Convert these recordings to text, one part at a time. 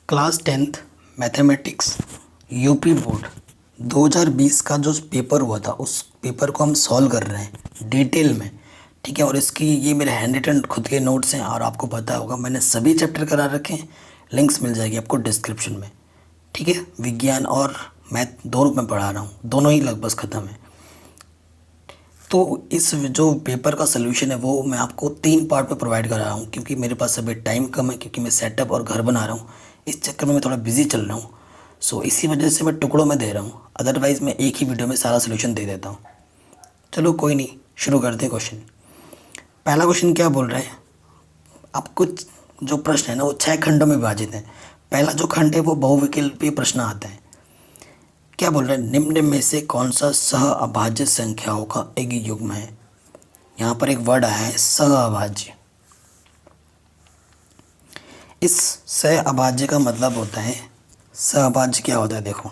Class 10th mathematics UP board 2020 का जो paper हुआ था उस पेपर को हम सॉल्व कर रहे हैं डिटेल में। ठीक है, और इसकी ये मेरे हैंड रिटन खुद के नोट्स हैं और आपको पता होगा मैंने सभी चैप्टर करा रखे हैं। लिंक्स मिल जाएगी आपको डिस्क्रिप्शन में। ठीक है, विज्ञान और मैथ दोनों में पढ़ा रहा हूँ, दोनों ही लगभग ख़त्म है। तो इस जो पेपर का सलूशन है वो मैं आपको 3 पार्ट में प्रोवाइड कर रहा हूँ, क्योंकि मेरे पास अभी टाइम कम है, क्योंकि मैं सेटअप और घर बना रहा हूँ। इस चक्कर में मैं थोड़ा बिजी चल रहा हूँ। सो इसी वजह से मैं टुकड़ों में दे रहा हूँ, अदरवाइज़ मैं एक ही वीडियो में सारा सलूशन दे देता हूँ। चलो कोई नहीं, शुरू करते हैं क्वेश्चन। पहला क्वेश्चन क्या बोल रहा है, आपको जो प्रश्न है ना वो 6 खंडों में विभाजित है। पहला जो खंड है वो बहुविकल्पीय प्रश्न आता है। क्या बोल रहा है, निम्न में से कौन सा सह अभाज्य संख्याओं का एक युग्म है। यहाँ पर एक वर्ड आया है सह अभाज्य। इस सह अभाज्य का मतलब होता है, सह अभाज्य क्या होता है देखो,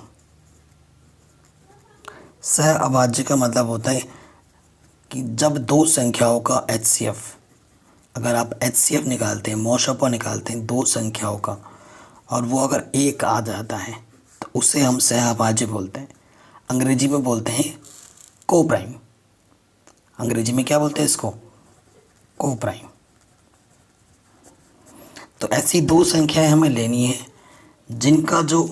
सह अभाज्य का मतलब होता है कि जब दो संख्याओं का HCF, अगर आप HCF निकालते हैं, मौशपा निकालते हैं दो संख्याओं का, और वो अगर एक आ जाता है तो उसे हम सह अभाज्य बोलते हैं। अंग्रेजी में बोलते हैं को प्राइम। अंग्रेजी में क्या बोलते हैं इसको, को प्राइम। तो ऐसी दो संख्याएं हमें लेनी है जिनका जो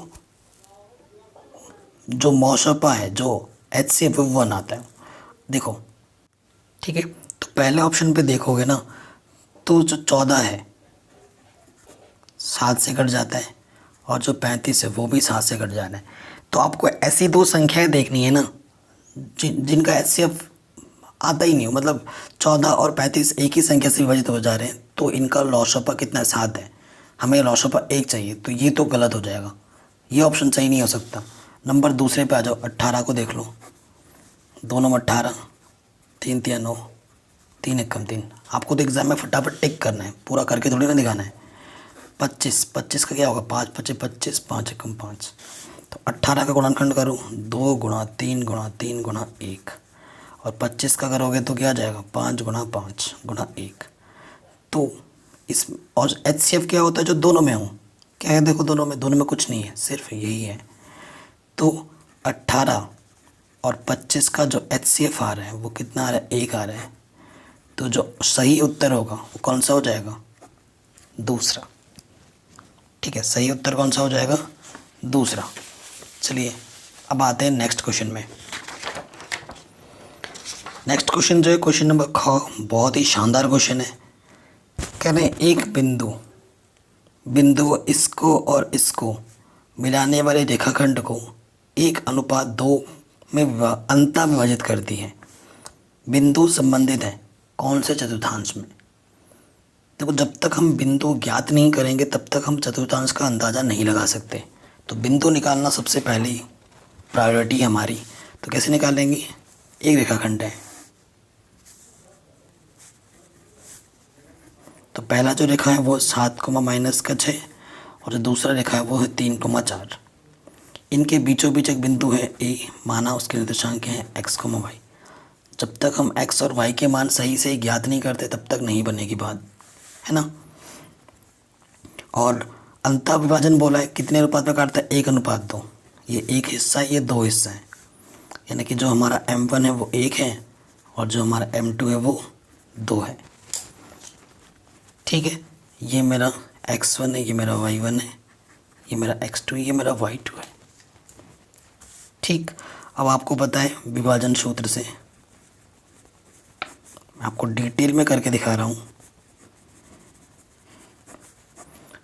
मौशपा है, जो HCF वो 1 आता है। देखो ठीक है, तो पहले ऑप्शन पे देखोगे ना तो जो 14 है 7 से कट जाता है, और जो 35 है वो भी 7 से कट जाना है। तो आपको ऐसी दो संख्याएं देखनी है ना जिनका HCF आता ही नहीं हो, मतलब 14 और 35 एक ही संख्या से विभाजित हो जा रहे हैं, तो इनका लॉशपा कितना है, 7 है। हमें लॉशपा 1 चाहिए, तो ये तो गलत हो जाएगा, ये ऑप्शन सही नहीं हो सकता। नंबर दूसरे पे आ जाओ, 18 को देख लो, दोनों में 18, 3 3 9, 3 1 3। आपको तो एग्जाम में फटाफट टिक करना है, पूरा करके थोड़ी ना दिखाना है। 25 25 का क्या होगा, 5 25 25, 5 1 5। तो 18 का गुणनखंड करो, 2 गुणा 3 गुणा 3 गुणा 1, और 25 का करोगे तो क्या आ जाएगा, 5 गुणा 5 गुणा 1। तो इस और HCF क्या होता है, जो दोनों में हो, क्या है देखो, दोनों में कुछ नहीं है, सिर्फ यही है। तो 18 और 25 का जो HCF आ रहा है वो कितना आ रहा है, 1 आ रहा है। तो जो सही उत्तर होगा वो कौन सा हो जाएगा, दूसरा। ठीक है, सही उत्तर कौन सा हो जाएगा, दूसरा। चलिए अब आते हैं नेक्स्ट क्वेश्चन में। नेक्स्ट क्वेश्चन जो है क्वेश्चन नंबर ख, बहुत ही शानदार क्वेश्चन है। कह रहे हैं एक बिंदु इसको और इसको मिलाने वाले रेखाखंड को 1:2 में अंतः विभाजित करती है। बिंदु संबंधित है कौन से चतुर्थांश में। देखो, जब तक हम बिंदु ज्ञात नहीं करेंगे तब तक हम चतुर्थांश का अंदाज़ा नहीं लगा सकते। तो बिंदु निकालना सबसे पहली प्रायोरिटी है हमारी। तो कैसे निकालेंगे, एक रेखाखंड है, तो पहला जो रेखा है वो 7 -6, और जो दूसरा रेखा है वो है 3 4। इनके बीचों बीच एक बिंदु है ए, माना उसके निर्देशांक हैं x, y। जब तक हम x और y के मान सही से ज्ञात नहीं करते तब तक नहीं बनेगी बात, है ना। और अंतः विभाजन बोला है, कितने अनुपात में काटता है, 1:2। ये एक हिस्सा है, ये 2 हिस्सा है, यानी कि जो हमारा M1 है वो 1 है और जो हमारा M2 है वो 2 है। ठीक है, ये मेरा x1 है, ये मेरा y1 है, ये मेरा x2 है, ये मेरा y2 है। ठीक, अब आपको पता है विभाजन सूत्र से, मैं आपको डिटेल में करके दिखा रहा हूँ।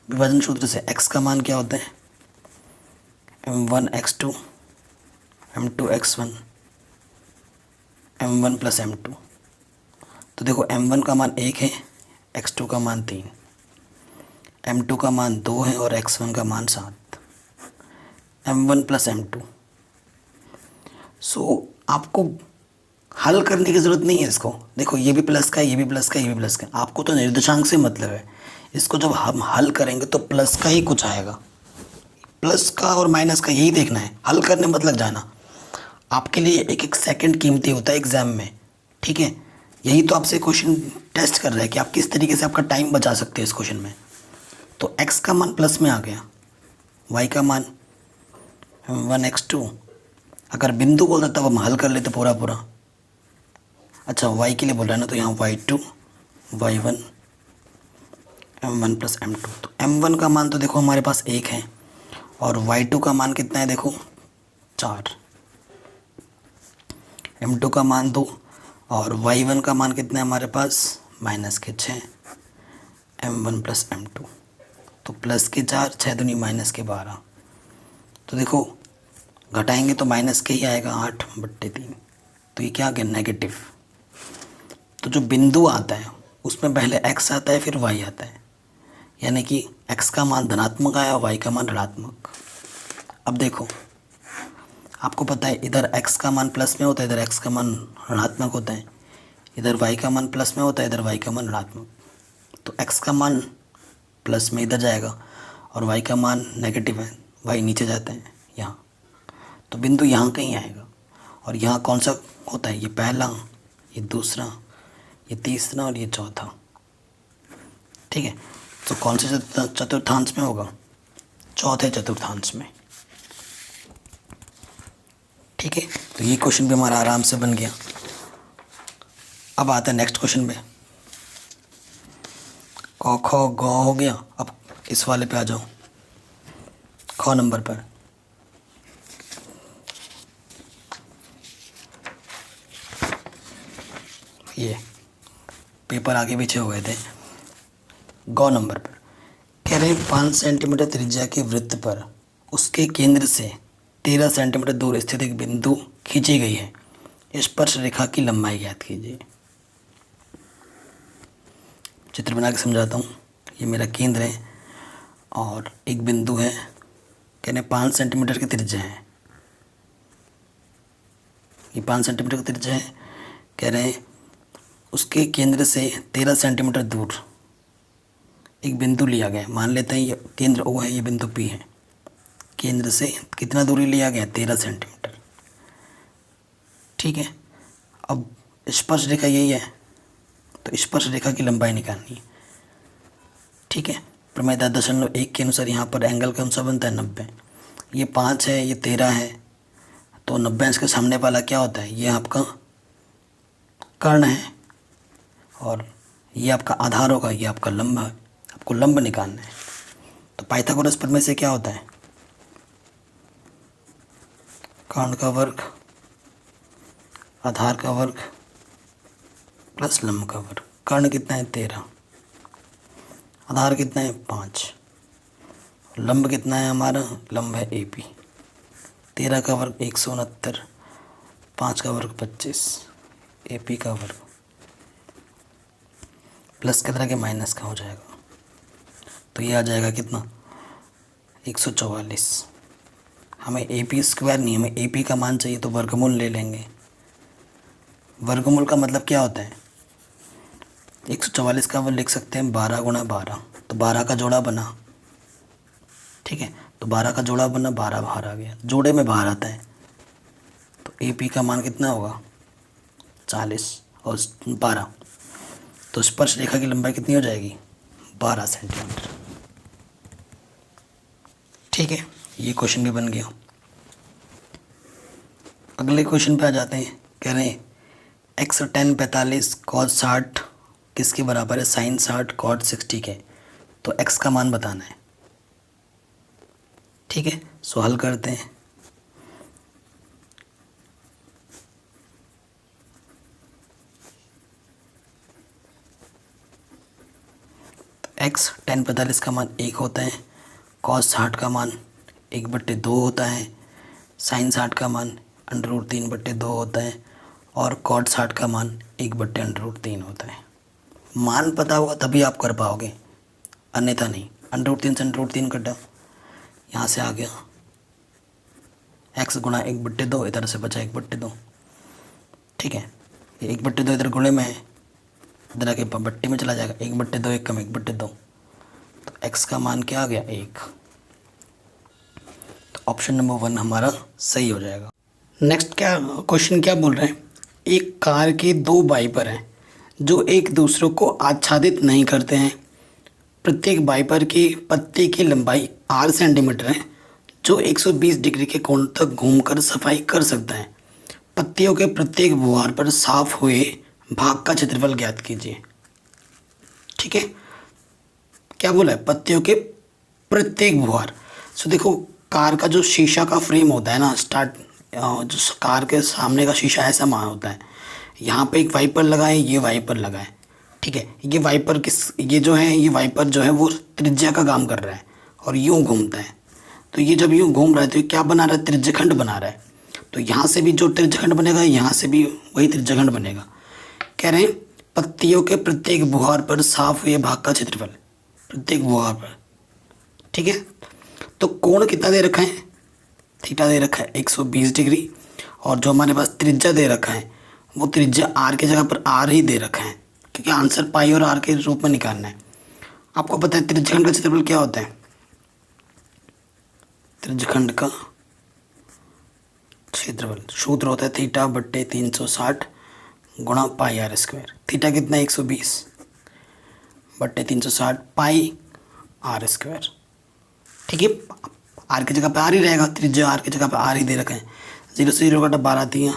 विभाजन सूत्र से x का मान क्या होता है, m1 x2 m2 x1 m1 + m2। तो देखो m1 का मान 1 है, x2 का मान 3, m2 का मान 2 है और x1 का मान 7, m1 + m2। सो आपको हल करने की ज़रूरत नहीं है इसको। देखो ये भी प्लस का है, ये भी प्लस का है, ये भी प्लस का है। आपको तो निर्देशांक से मतलब है। इसको जब हम हल करेंगे तो प्लस का ही कुछ आएगा, प्लस का और माइनस का यही देखना है। हल करने मत लग जाना, आपके लिए एक एक सेकंड कीमती होता है एग्ज़ाम में। ठीक है, यही तो आपसे क्वेश्चन टेस्ट कर रहा है कि आप किस तरीके से आपका टाइम बचा सकते हैं इस क्वेश्चन में। तो x का मान प्लस में आ गया, y का मान 1x2, अगर बिंदु बोलता तब हम हल कर लेते पूरा पूरा। अच्छा y के लिए बोल रहा है ना, तो यहाँ y2 y1 m1 plus m2। तो m1 का मान तो देखो हमारे पास 1 है और y2 का मान कितना है देखो 4, m2 का मान 2 और y1 का मान कितना है हमारे पास -6, m1 प्लस m2। तो प्लस के 4, 6 दूनी -12। तो देखो घटाएंगे तो माइनस के ही आएगा 8/3। तो ये क्या आ गया नेगेटिव। तो जो बिंदु आता है उसमें पहले x आता है फिर y आता है, यानी कि x का मान धनात्मक आया y का मान ऋणात्मक। अब देखो आपको पता है इधर x का मान प्लस में होता है, इधर x का मान ऋणात्मक होता है, इधर y का मान प्लस में होता है, इधर y का मान ऋणात्मक। तो x का मान प्लस में इधर जाएगा और y का मान नेगेटिव है, y नीचे जाते हैं यहाँ। तो बिंदु यहाँ कहीं आएगा और यहाँ कौन सा होता है, ये पहला, ये दूसरा, ये तीसरा और ये चौथा। ठीक है, तो कौन से चतुर्थांश में होगा, चौथे चतुर्थांश में। ठीक है, तो ये क्वेश्चन भी हमारा आराम से बन गया। अब आता है नेक्स्ट क्वेश्चन पे। क ख ग हो गया, अब इस वाले पे आ जाओ, ख नंबर पर। ये पेपर आगे पीछे हो गए थे। ग नंबर पर कह रहे हैं 5 सेंटीमीटर त्रिज्या के वृत्त पर उसके केंद्र से 13 सेंटीमीटर दूर स्थित एक बिंदु खींची गई है, स्पर्श रेखा की लंबाई ज्ञात कीजिए। चित्र बना के समझाता हूँ। ये मेरा केंद्र है और एक बिंदु है, कह रहे हैं 5 सेंटीमीटर की त्रिज्या है, ये 5 सेंटीमीटर की त्रिज्या है। कह रहे हैं उसके केंद्र से 13 सेंटीमीटर दूर एक बिंदु लिया गया। मान लेते हैं ये केंद्र O है, ये बिंदु P है। केंद्र से कितना दूरी लिया गया, 13 सेंटीमीटर। ठीक है, अब स्पर्श रेखा यही है, तो स्पर्श रेखा की लंबाई निकालनी है। ठीक है, प्रमेय 10.1 के अनुसार यहाँ पर एंगल कौन सा बनता है, 90। ये 5 है, ये 13 है, तो 90 इसके सामने वाला क्या होता है, ये आपका कर्ण है और ये आपका आधार होगा, ये आपका लंब है। आपको लंब निकालना है। तो पाइथागोरस प्रमेय से क्या होता है, कर्ण का वर्ग आधार का वर्ग प्लस लंब का वर्ग। कर्ण कितना है 13, आधार कितना है 5, लंब कितना है हमारा, लंब है AP। 13 का वर्ग 169, 5 का वर्ग 25, AP का वर्ग प्लस के तरह के माइनस का हो जाएगा। तो ये आ जाएगा कितना 144। हमें AP स्क्वायर नहीं, हमें AP का मान चाहिए, तो वर्गमूल ले लेंगे। वर्गमूल का मतलब क्या होता है, 144 का वो लिख सकते हैं 12 गुणा 12, तो 12 का जोड़ा बना। ठीक है, तो 12 का जोड़ा बना, 12 बाहर आ गया, जोड़े में बाहर आता है। तो AP का मान कितना होगा 40 और 12, तो स्पर्श रेखा की लंबाई कितनी हो जाएगी 12 सेंटीमीटर। ठीक है, ये क्वेश्चन भी बन गया। अगले क्वेश्चन पे आ जाते हैं। कह रहे हैं x tan 45 cos 60 किसके बराबर है, sin 60 cot 60 के। तो x का मान बताना है। ठीक है, सो हल करते हैं। x tan 45 का मान 1 होता है, cos 60 का मान 1/2 होता है, sin 60 का मान √3/2 होता है और cot 60 का मान 1/√3 होता है। मान पता होगा तभी आप कर पाओगे, अन्यथा नहीं। √3 से √3 कटा, यहाँ से आ गया x गुणा 1/2, इधर से बचा 1/2। ठीक है, ये 1/2 इधर गुणे में है, इधर आके बट्टी में चला जाएगा, 1/2 1 कम 1/2, तो x का मान क्या आ गया 1। तो ऑप्शन नंबर 1 हमारा सही हो जाएगा। नेक्स्ट क्या क्वेश्चन क्या बोल रहे हैं, एक कार के 2 वाइपर हैं जो एक दूसरे को आच्छादित नहीं करते हैं। प्रत्येक वाइपर की पत्ती की लंबाई r सेंटीमीटर है जो 120 डिग्री के कोण तक घूमकर सफाई कर सकता है। पत्तियों के प्रत्येक बुवार पर साफ हुए भाग का क्षेत्रफल ज्ञात कीजिए। ठीक है, क्या बोला है? पत्तियों के प्रत्येक बुवार। सो देखो, कार का जो शीशा का फ्रेम होता है ना, जो कार के सामने का शीशा ऐसा माना होता है। यहाँ पे एक वाइपर लगा है, ये वाइपर लगा है। ठीक है, ये वाइपर ये वाइपर जो है वो त्रिज्या का काम कर रहा है और यूँ घूमता है। तो ये जब यूँ घूम रहा है तो ये क्या बना रहा है? त्रिज्यखंड बना रहा है। तो यहाँ से भी जो त्रिज्यखंड बनेगा, यहाँ से भी वही त्रिज्यखंड बनेगा। कह रहे हैं पत्तियों के प्रत्येक बुहार पर साफ हुए भाग का क्षेत्रफल, प्रत्येक बुहार पर। ठीक है, तो कोण कितना दे रखा है? थीटा दे रखा है 120 डिग्री, और जो हमारे पास त्रिज्या दे रखा है वो त्रिज्या आर की जगह पर आर ही दे रखा है, क्योंकि आंसर पाई और आर के रूप में निकालना है। आपको पता है त्रिज्यखंड का क्षेत्रफल क्या होता है? त्रिज्यखंड का क्षेत्रफल सूत्र होता है थीटा बट्टे 360 गुणा पाई आर स्क्वायर। थीटा कितना है? 120 बट्टे 360 पाई आर स्क्वायर। ठीक है, आर की जगह पे आर ही रहेगा, त्रिज्या आर की जगह पे आर ही दे रखा है। 0 से 0 काटा 12 दिया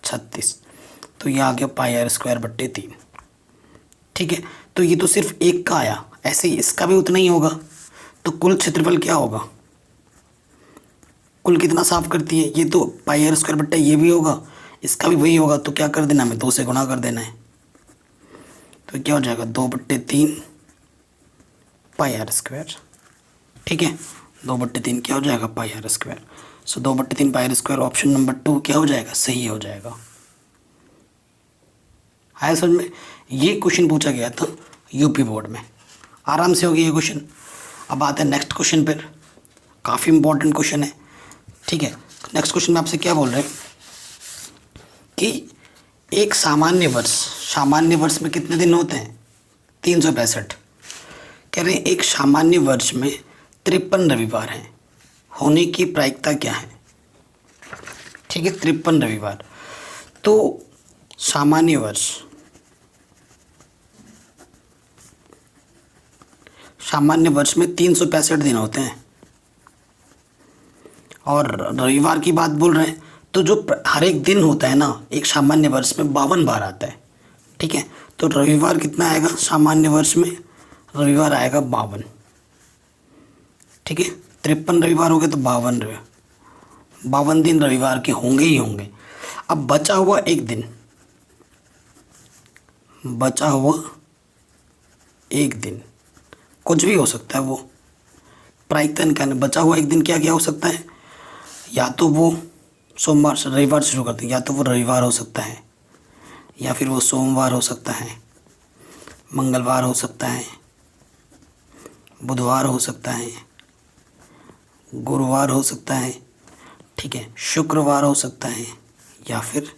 36, तो ये आ गया पाई आर स्क्वायर बट्टे 3। ठीक है, तो ये तो सिर्फ एक का आया, ऐसे ही इसका भी उतना ही होगा। तो कुल क्षेत्रफल क्या होगा? कुल कितना साफ करती है? ये तो पाई आर स्क्वायर बट्टा ये भी होगा, इसका भी वही होगा। तो क्या कर देना, हमें 2 से गुणा कर देना है। तो क्या हो जाएगा? 2/3 पाई आर स्क्वायर। ठीक है, 2/3 क्या हो जाएगा? Pi R square. So 2/3 pi R square, option number 2 क्या हो जाएगा? सही हो जाएगा। आया समझ में? ये क्वेश्चन पूछा गया था यूपी बोर्ड में, आराम से हो गया ये क्वेश्चन। अब आते हैं नेक्स्ट क्वेश्चन पर, काफ़ी इंपॉर्टेंट क्वेश्चन है। ठीक है, नेक्स्ट क्वेश्चन में आपसे क्या बोल रहे हैं कि एक सामान्य वर्ष में कितने दिन होते हैं? 365। कह रहे हैं एक सामान्य वर्ष में 53 रविवार हैं, होने की प्रायिकता क्या है? ठीक है, 53 रविवार। तो सामान्य वर्ष में 365 दिन होते हैं, और रविवार की बात बोल रहे हैं तो जो हर एक दिन होता है ना, एक सामान्य वर्ष में 52 बार आता है। ठीक है, तो रविवार कितना आएगा सामान्य वर्ष में? रविवार आएगा 52। ठीक है, 53 रविवार हो गए तो 52 दिन रविवार के होंगे ही होंगे। अब बचा हुआ एक दिन कुछ भी हो सकता है, वो प्रायिकता निकालने। बचा हुआ एक दिन क्या क्या हो सकता है? या तो वो सोमवार से रविवार शुरू करते हैं, या तो वो रविवार हो सकता है, या फिर वो सोमवार हो सकता है, मंगलवार हो सकता है, बुधवार हो सकता है, गुरुवार हो सकता है। ठीक है, शुक्रवार हो सकता है, या फिर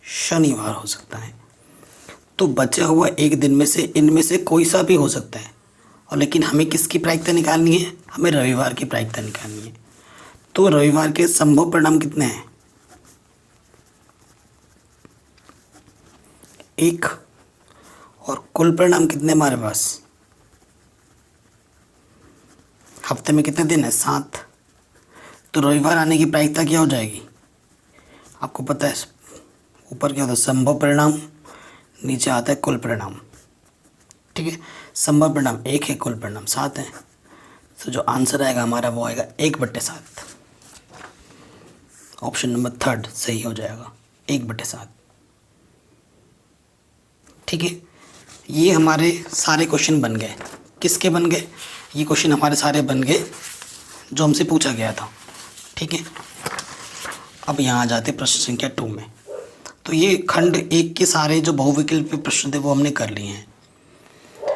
शनिवार हो सकता है। तो बचा हुआ एक दिन में से इनमें से कोई सा भी हो सकता है, और लेकिन हमें किसकी प्रायिकता निकालनी है? हमें रविवार की प्रायिकता निकालनी है। तो रविवार के संभव परिणाम कितने हैं? 1, और कुल परिणाम कितने हमारे पास? हफ्ते में कितने दिन है? 7। तो रविवार आने की प्रायिकता क्या हो जाएगी? आपको पता है ऊपर क्या होता है? संभव परिणाम, नीचे आता है कुल परिणाम। ठीक है, संभव परिणाम 1 है, कुल परिणाम 7 है। तो जो आंसर आएगा हमारा वो आएगा 1/7। ऑप्शन नंबर 3 सही हो जाएगा, 1/7। ठीक है, ये हमारे सारे क्वेश्चन बन गए। किसके बन गए? ये क्वेश्चन हमारे सारे बन गए जो हमसे पूछा गया था। ठीक है, अब यहाँ आ जाते प्रश्न संख्या 2 में। तो ये खंड 1 के सारे जो बहुविकल्पीय प्रश्न थे वो हमने कर लिए हैं।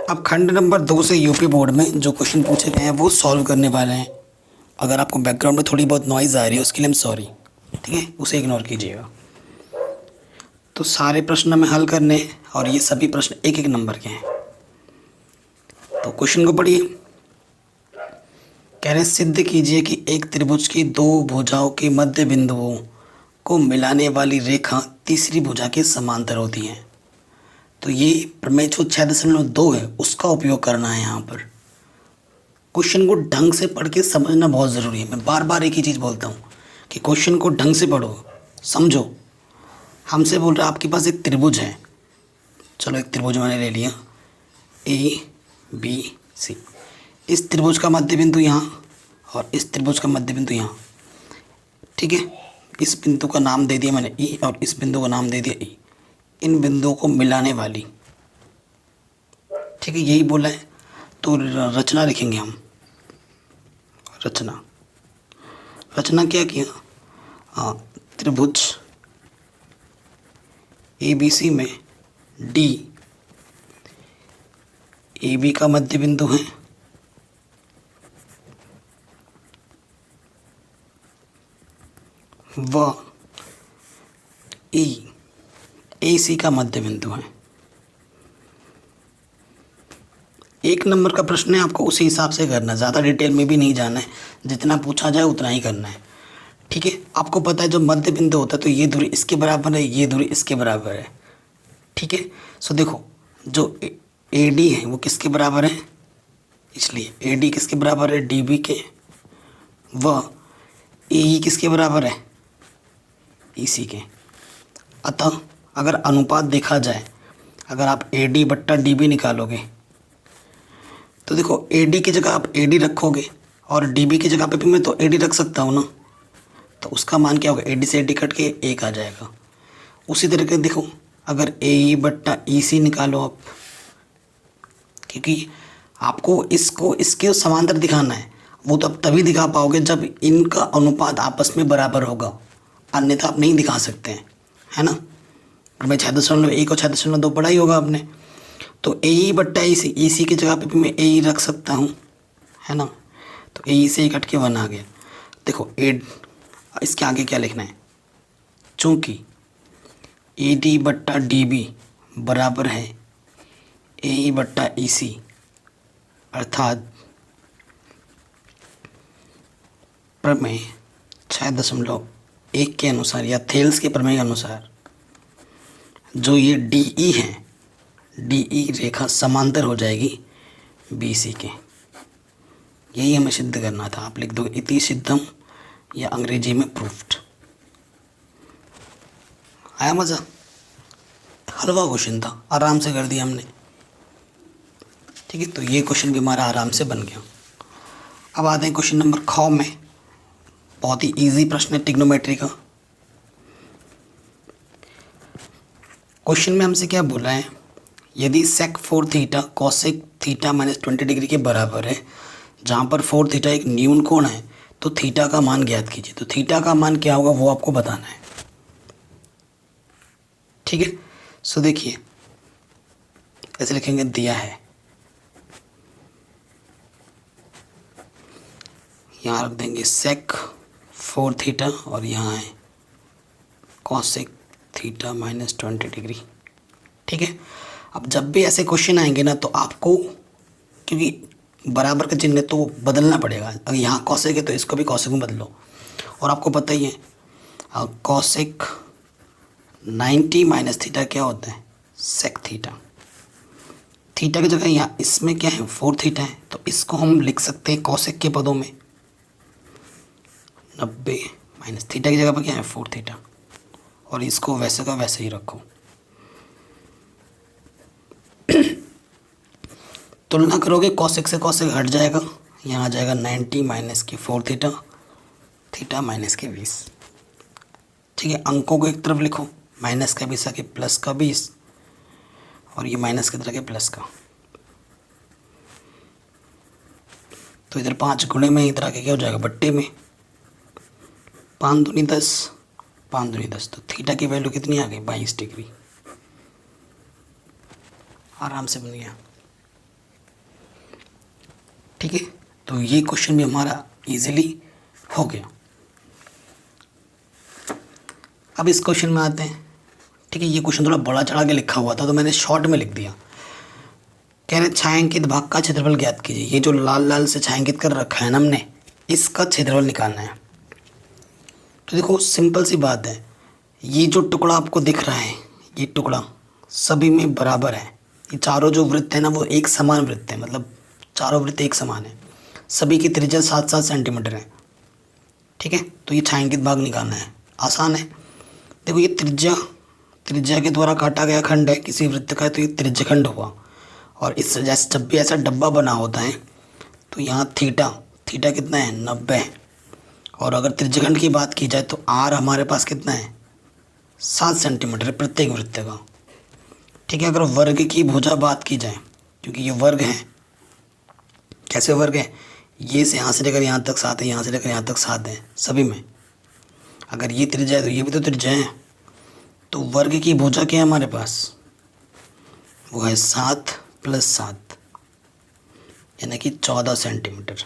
अब खंड नंबर 2 से यूपी बोर्ड में जो क्वेश्चन पूछे गए हैं वो सॉल्व करने वाले हैं। अगर आपको बैकग्राउंड में थोड़ी बहुत नॉइज़ आ रही है उसके लिए हम सॉरी। ठीक है, उसे इग्नोर कीजिएगा। तो सारे प्रश्न हमें हल करने हैं, और ये सभी प्रश्न 1-1 नंबर के हैं। तो क्वेश्चन को पढ़िए। कह रहे हैं सिद्ध कीजिए कि एक त्रिभुज की 2 भुजाओं के मध्य बिंदुओं को मिलाने वाली रेखा तीसरी भुजा के समांतर होती है। तो ये प्रमेय जो 6.2 है उसका उपयोग करना है यहाँ पर। क्वेश्चन को ढंग से पढ़ के समझना बहुत ज़रूरी है। मैं बार बार एक ही चीज़ बोलता हूँ कि क्वेश्चन को ढंग से पढ़ो, समझो। हमसे बोल रहा आपके पास एक त्रिभुज है, चलो एक त्रिभुज मैंने ले लिया ABC। इस त्रिभुज का मध्य बिंदु यहाँ और इस त्रिभुज का मध्य बिंदु यहाँ, ठीक है। इस बिंदु का नाम दे दिया मैंने E और इस बिंदु का नाम दे दिया E। इन बिंदुओं को मिलाने वाली, ठीक है, यही बोला है। तो रचना लिखेंगे हम। रचना क्या किया, त्रिभुज ABC में D AB का मध्य बिंदु है व E AC का मध्य बिंदु है। एक नंबर का प्रश्न है, आपको उसी हिसाब से करना है, ज़्यादा डिटेल में भी नहीं जाना है, जितना पूछा जाए उतना ही करना है, ठीक है। आपको पता है जो मध्य बिंदु होता है तो ये दूरी इसके बराबर है, ये दूरी इसके बराबर है, ठीक है। सो देखो जो AD है वो किसके बराबर है, इसलिए AD किसके बराबर है, DB के, व AE किसके बराबर है, EC के। अतः अगर अनुपात देखा जाए, अगर आप AD बट्टा DB निकालोगे तो देखो AD की जगह आप AD रखोगे और DB की जगह पे भी मैं तो AD रख सकता हूँ ना, तो उसका मान क्या होगा, AD से AD कट के 1 आ जाएगा। उसी तरीके देखो अगर AE बट्टा EC निकालो आप, क्योंकि आपको इसको इसके समांतर दिखाना है, वो तो आप तभी दिखा पाओगे जब इनका अनुपात आपस में बराबर होगा, अन्यथा आप नहीं दिखा सकते हैं, है ना। मैं 6.1 और 6.2 पढ़ा ही होगा आपने। तो AE बट्टा EC की जगह पे भी मैं AE रख सकता हूँ, है ना। तो AE से कट के 1 आ गया। देखो इसके आगे क्या लिखना है, चूँकि AD बट्टा DB बराबर है AE बट्टा EC, अर्थात प्रमेय 6.1 के अनुसार या थेल्स के प्रमेय के अनुसार जो ये DE है, DE रेखा समांतर हो जाएगी BC के। यही हमें सिद्ध करना था। आप लिख दो इति सिद्धम, या अंग्रेजी में प्रूफ्ड। आया मज़ा? हलवा क्वेश्चन था, आराम से कर दिया हमने, ठीक है। तो ये क्वेश्चन भी हमारा आराम से बन गया। अब आते हैं क्वेश्चन नंबर ख में। बहुत ही इजी प्रश्न है ट्रिग्नोमेट्री का। क्वेश्चन में हमसे क्या बोला है, यदि sec 4 theta cosec theta minus 20 degree के बराबर है, जहाँ पर 4 थीटा एक न्यून कोण है, तो थीटा का मान ज्ञात कीजिए। तो थीटा का मान क्या होगा वो आपको बताना है, ठीक है। सो देखिए ऐसे लिखेंगे, दिया है, यहाँ रख देंगे sec 4 थीटा और यहाँ है cosec थीटा माइनस 20 डिग्री, ठीक है। अब जब भी ऐसे क्वेश्चन आएंगे ना, तो आपको, क्योंकि बराबर का चिन्ह है तो बदलना पड़ेगा। अगर यहाँ cosec है तो इसको भी cosec में बदलो। और आपको पता ही है cosec 90 माइनस थीटा क्या होता है, sec थीटा। थीटा की जगह यहाँ इसमें क्या है, 4 थीटा है, तो इसको हम लिख सकते हैं cosec के पदों में 90 माइनस थीटा की जगह पर क्या है 4 थीटा, और इसको वैसे का वैसे ही रखो। तुलना करोगे cosec से cosec हट जाएगा, यहाँ आ जाएगा 90 माइनस के 4 थीटा, थीटा माइनस के 20, ठीक है। अंकों को एक तरफ लिखो, माइनस का 20 आके प्लस का 20, और ये माइनस की तरह के प्लस का। तो इधर 5 गुणे में, इधर आके क्या हो जाएगा बट्टे में, 5 दूनी 10, 5 दूनी 10। तो थीटा की वैल्यू कितनी आ गई, 22 डिग्री। आराम से बन गया, ठीक है। तो ये क्वेश्चन भी हमारा इजीली हो गया। अब इस क्वेश्चन में आते हैं, ठीक है। ये क्वेश्चन थोड़ा बड़ा चढ़ा के लिखा हुआ था तो मैंने शॉर्ट में लिख दिया। कह रहे छायांकित भाग का क्षेत्रफल ज्ञात कीजिए। ये जो लाल लाल से छायांकित कर रखा है ना हमने, इसका क्षेत्रफल निकालना है। तो देखो सिंपल सी बात है, ये जो टुकड़ा आपको दिख रहा है, ये टुकड़ा सभी में बराबर है। ये चारों जो वृत्त है ना वो एक समान वृत्त है, मतलब चारों वृत्त एक समान है। सभी की त्रिज्या 7-7 सेंटीमीटर है। ठीक है, तो ये छायांकित भाग निकालना है, आसान है। देखो ये त्रिज्या के द्वारा काटा गया खंड है किसी वृत्त का, तो ये त्रिज्य खंड हुआ। और इस जैसे जब भी ऐसा डब्बा बना होता है तो यहाँ थीटा कितना है 90। और अगर त्रिज्यखंड की बात की जाए तो आर हमारे पास कितना है 7 सेंटीमीटर है प्रत्येक वृत्त का। ठीक है, अगर वर्ग की भुजा बात की जाए, क्योंकि ये वर्ग है, कैसे वर्ग है, ये से यहाँ से लेकर यहाँ तक 7 है, यहाँ से लेकर यहाँ तक 7 है सभी में। अगर ये त्रिज्या है तो ये भी तो त्रिज्या है। तो वर्ग की भुजा क्या है हमारे पास, वो है 7 + 7 यानी कि 14 सेंटीमीटर।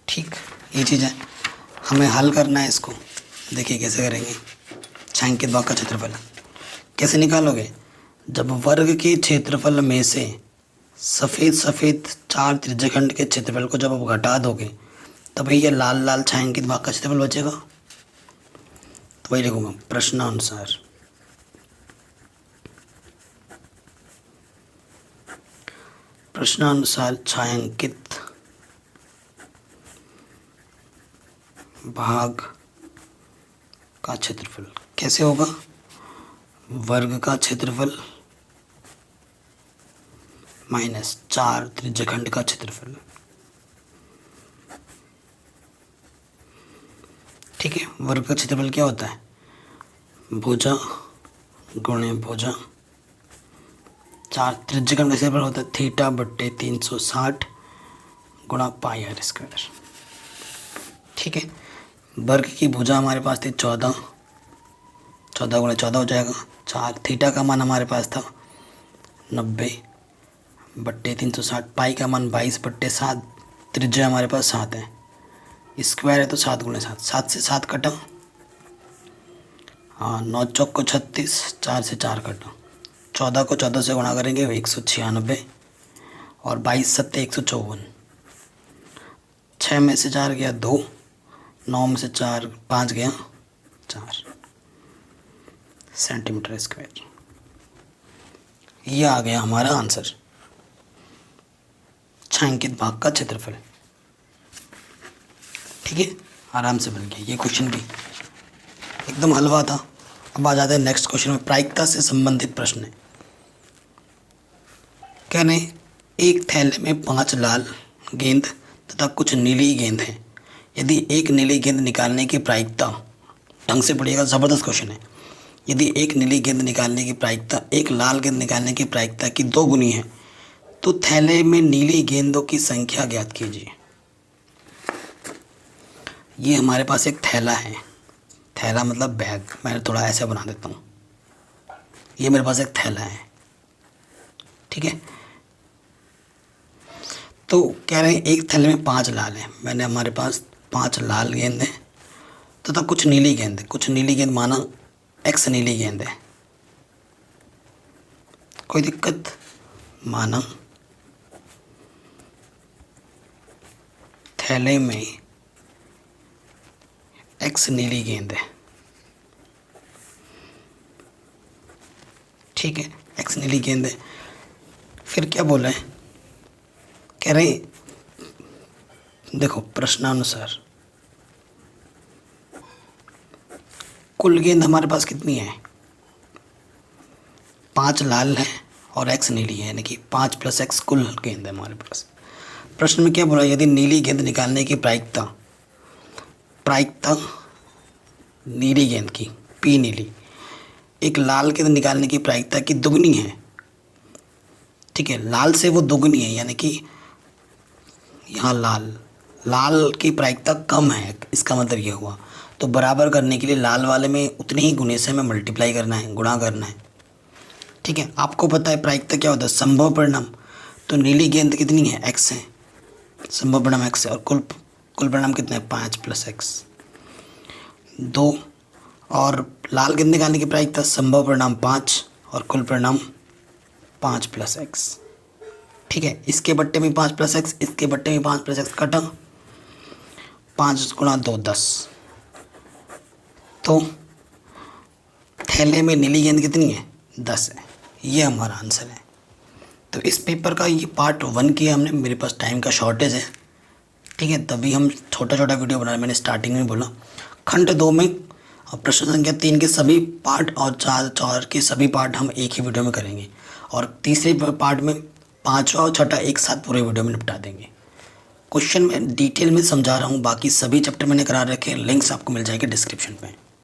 ठीक, ये चीज़ है, हमें हल करना है इसको। देखिए कैसे करेंगे। छायांकित भाग का क्षेत्रफल कैसे निकालोगे, जब वर्ग के क्षेत्रफल में से सफ़ेद 4 त्रिज्यखंड के क्षेत्रफल को जब आप घटा दोगे तभी ये लाल छायांकित भाग का क्षेत्रफल बचेगा। तो वही लिखूँगा, प्रश्नानुसार छायांकित भाग का क्षेत्रफल कैसे होगा, वर्ग का क्षेत्रफल माइनस 4 त्रिज्यखंड का क्षेत्रफल। ठीक है, वर्ग का क्षेत्रफल क्या होता है, भुजा गुणे भुजा, 4 त्रिज्यखंड का क्षेत्रफल होता है θ/360 गुणा πr²। ठीक है, वर्ग की भुजा हमारे पास थी 14 गुणे 14 हो जाएगा 4। थीटा का मान हमारे पास था 90/360, पाई का मान 22/7, त्रिज्या हमारे पास 7 है, स्क्वायर है तो 7 गुणे 7, 7 से 7 कटा, हाँ 9 चौक को 36, 4 से 4 कटा, 14 को 14 से गुणा करेंगे 196 और 22 सत्ते 154, 6 में से 4 गया 2, 9 में से 5 गया 4 सेंटीमीटर स्क्वायर। ये आ गया हमारा आंसर, छायांकित भाग का क्षेत्रफल। ठीक है, आराम से बन गया ये क्वेश्चन भी, एकदम हलवा था। अब आ जाते हैं नेक्स्ट क्वेश्चन में, प्रायिकता से संबंधित प्रश्न है। कह रहे हैं एक थैले में 5 लाल गेंद तथा कुछ नीली गेंद हैं। यदि एक नीली गेंद निकालने की प्रायिकता, ढंग से पढ़िएगा, ज़बरदस्त क्वेश्चन है। यदि एक नीली गेंद निकालने की प्रायिकता एक लाल गेंद निकालने की प्रायिकता की 2 गुनी है तो थैले में नीली गेंदों की संख्या ज्ञात कीजिए। ये हमारे पास एक थैला है, थैला मतलब बैग, मैं थोड़ा ऐसे बना देता हूँ। ये मेरे पास एक थैला है, ठीक है। तो कह रहे हैं एक थैले में 5 लाल हैं, मैंने हमारे पास 5 लाल गेंद हैं तथा कुछ नीली गेंद है। कुछ नीली गेंद माना X नीली गेंद है, कोई दिक्कत, माना थैले में X नीली गेंद है, ठीक है, X नीली गेंद है। फिर क्या बोला है, कह रहे देखो प्रश्नानुसार कुल गेंद हमारे पास कितनी है, 5 लाल है और X नीली है, यानी कि 5 + X कुल गेंद है हमारे पास। प्रश्न में क्या बोला, यदि नीली गेंद निकालने की प्रायिकता नीली गेंद की P नीली एक लाल गेंद निकालने की प्रायिकता की दुगनी है, ठीक है, लाल से वो दुगनी है, यानी कि यहाँ लाल की प्रायिकता कम है, इसका मतलब ये हुआ। तो बराबर करने के लिए लाल वाले में उतने ही गुणे से हमें मल्टीप्लाई करना है, गुणा करना है, ठीक है। आपको पता है प्रायिकता क्या होता है, संभव परिणाम। तो नीली गेंद कितनी है, X है, संभव परिणाम X है, और कुल परिणाम कितना है, 5 + X 2। और लाल गेंद निकालने की प्रायिकता संभव परिणाम 5 और कुल परिणाम 5 + X, ठीक है। इसके बट्टे में 5 + X, इसके बट्टे में 5 + X कटा, 5 × 2 10। तो थैले में नीली गेंद कितनी है, 10 है। ये हमारा आंसर है, तो इस पेपर का ये पार्ट 1 किया हमने, मेरे पास टाइम का शॉर्टेज है, ठीक है, तभी हम छोटा छोटा वीडियो बना रहे हैं। मैंने स्टार्टिंग में बोला खंड 2 में प्रश्न संख्या 3 के सभी पार्ट और 4 के सभी पार्ट हम एक ही वीडियो में करेंगे, और तीसरे पार्ट में 5वां और 6वां एक साथ पूरे वीडियो में निपटा देंगे। क्वेश्चन में डिटेल में समझा रहा हूँ, बाकी सभी चैप्टर मैंने करा रखे हैं, लिंक्स आपको मिल जाएंगे डिस्क्रिप्शन में।